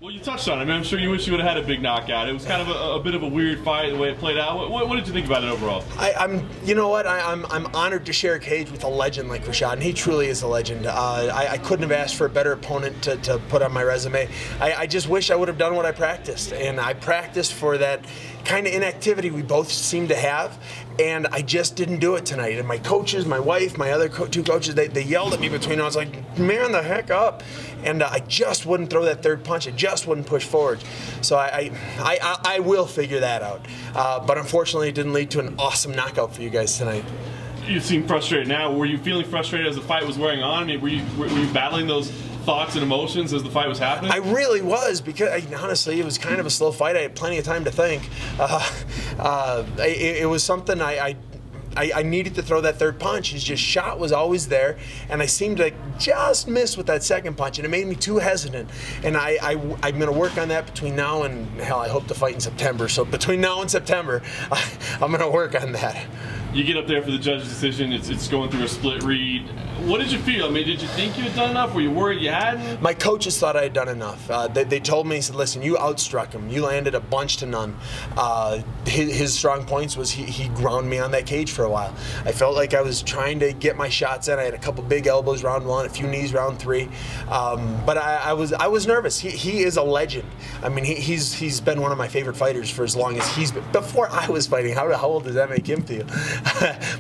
Well, you touched on it. I mean, I'm sure you wish you would have had a big knockout. It was kind of a bit of a weird fight the way it played out. What did you think about it overall? You know what? I'm honored to share a cage with a legend like Rashad, and he truly is a legend. I couldn't have asked for a better opponent to put on my resume. I just wish I would have done what I practiced, and I practiced for that kind of inactivity we both seem to have, and I just didn't do it tonight. And my coaches, my wife, my other two coaches, they yelled at me between. I was like, man, the heck up. And I just wouldn't throw that third punch. I just wouldn't push forward. So I will figure that out. But unfortunately, it didn't lead to an awesome knockout for you guys tonight. You seem frustrated now. Were you feeling frustrated as the fight was wearing on? I mean, were you battling those thoughts and emotions as the fight was happening? I really was, because honestly, it was kind of a slow fight. I had plenty of time to think. It was something I needed to throw that third punch. His shot was always there, and I seemed to just miss with that second punch, and it made me too hesitant. And I'm going to work on that between now and, hell, I hope to fight in September. So between now and September, I'm going to work on that. You get up there for the judge's decision. It's going through a split read. What did you feel? I mean, did you think you had done enough? Were you worried you hadn't? My coaches thought I had done enough. They told me, said, listen, you outstruck him. You landed a bunch to none. His strong points was he ground me on that cage for a while. I felt like I was trying to get my shots in. I had a couple big elbows round one, a few knees round three. But I was nervous. He is a legend. I mean, he's been one of my favorite fighters for as long as he's been. Before I was fighting, how old does that make him feel?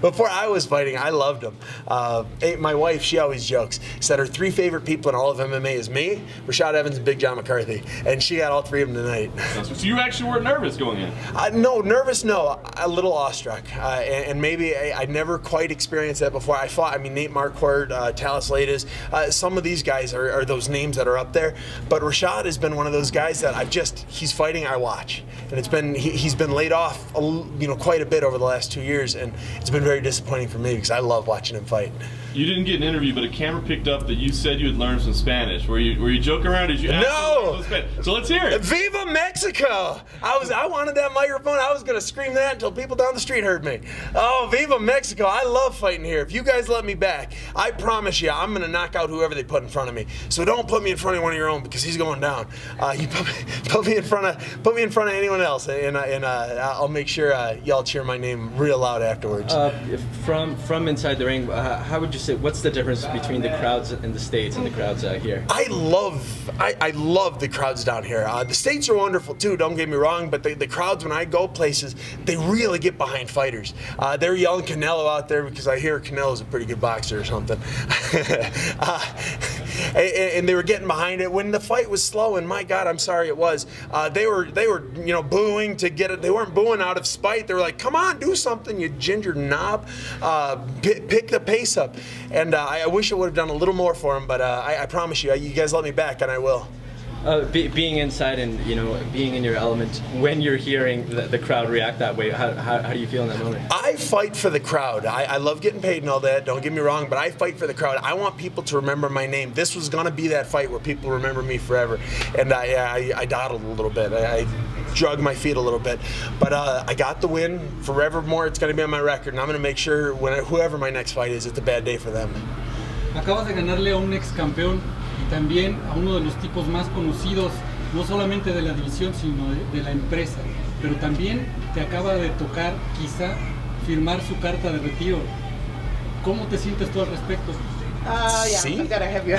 Before I was fighting, I loved him. My wife, she always jokes, said her three favorite people in all of MMA is me, Rashad Evans, and Big John McCarthy, and she got all three of them tonight. So you actually weren't nervous going in? No, nervous, no. A little awestruck, and maybe I never quite experienced that before. I mean, Nate Marquardt, Talis Laitis, some of these guys are those names that are up there, but Rashad has been one of those guys that he's fighting, I watch, and he's been laid off, quite a bit over the last 2 years, and it's been very disappointing for me because I love watching him fight. You didn't get an interview, but a camera picked up that you said you had learned some Spanish. Were you joking around? Did you No! So let's hear it. Viva Mexico! I wanted that microphone. I was going to scream that until people down the street heard me. Oh, Viva Mexico! I love fighting here. If you guys let me back, I promise you, I'm going to knock out whoever they put in front of me. So don't put me in front of one of your own because he's going down. You put me in front of anyone else, and I'll make sure y'all cheer my name real loud afterwards. From inside the ring, how would you say, what's the difference between the crowds in the States and the crowds out here? I love the crowds down here. The States are wonderful too, don't get me wrong, but the crowds, when I go places, they really get behind fighters. They're yelling Canelo out there because I hear Canelo's a pretty good boxer or something. And they were getting behind it when the fight was slow, and my God, I'm sorry it was. They were booing to get it. They weren't booing out of spite. They were like, come on, do something, you ginger knob. Pick the pace up. And I wish I would have done a little more for him, but I promise you, you guys let me back, and I will. Being inside and being in your element, when you're hearing the crowd react that way, how do you feel in that moment? I fight for the crowd. I love getting paid and all that, don't get me wrong, but I fight for the crowd. I want people to remember my name. This was going to be that fight where people remember me forever. And I dawdled a little bit. I drug my feet a little bit. But I got the win. Forevermore, it's going to be on my record, and I'm going to make sure whoever my next fight is, it's a bad day for them. Acabas de ganarle a un ex campeón y también a uno de los tipos más conocidos, no solamente de la división, sino de la empresa. Pero también te acaba de tocar, quizá, firmar su carta de retiro. ¿Cómo te sientes tú al respecto? Yeah, I'm gonna have you.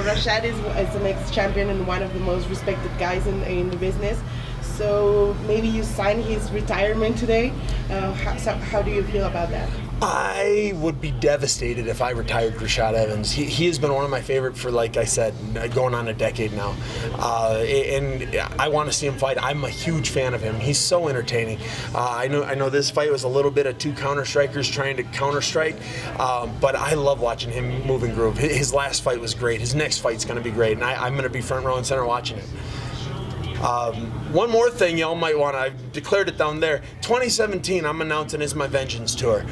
Rashad is an ex-champion and one of the most respected guys in the business. So maybe you signed his retirement today. How do you feel about that? I would be devastated if I retired Rashad Evans. He has been one of my favorite for, like I said, going on a decade now. And I want to see him fight. I'm a huge fan of him. He's so entertaining. I know this fight was a little bit of two counter-strikers trying to counter-strike, but I love watching him move and groove. His last fight was great. His next fight's going to be great, and I'm going to be front row and center watching it. One more thing y'all might want to, I've declared it down there, 2017 I'm announcing is my Vengeance Tour.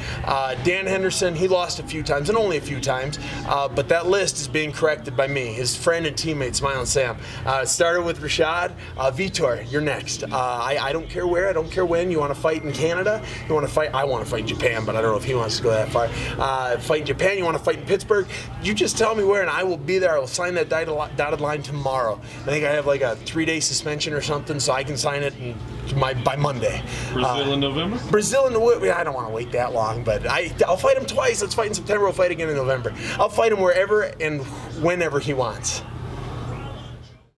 Dan Henderson, he lost a few times, and only a few times, but that list is being corrected by me, his friend and teammate, Smiling Sam. Started with Rashad. Vitor, you're next. I don't care where, I don't care when. You want to fight in Canada? You want to fight? I want to fight in Japan, but I don't know if he wants to go that far. Fight in Japan, you want to fight in Pittsburgh? You just tell me where, and I will be there. I will sign that dotted line tomorrow. I think I have like a 3-day suspension or something, so I can sign it by Monday. Brazil in November? Brazil in the I don't want to wait that long, but I'll fight him twice. Let's fight in September. We'll fight again in November. I'll fight him wherever and whenever he wants.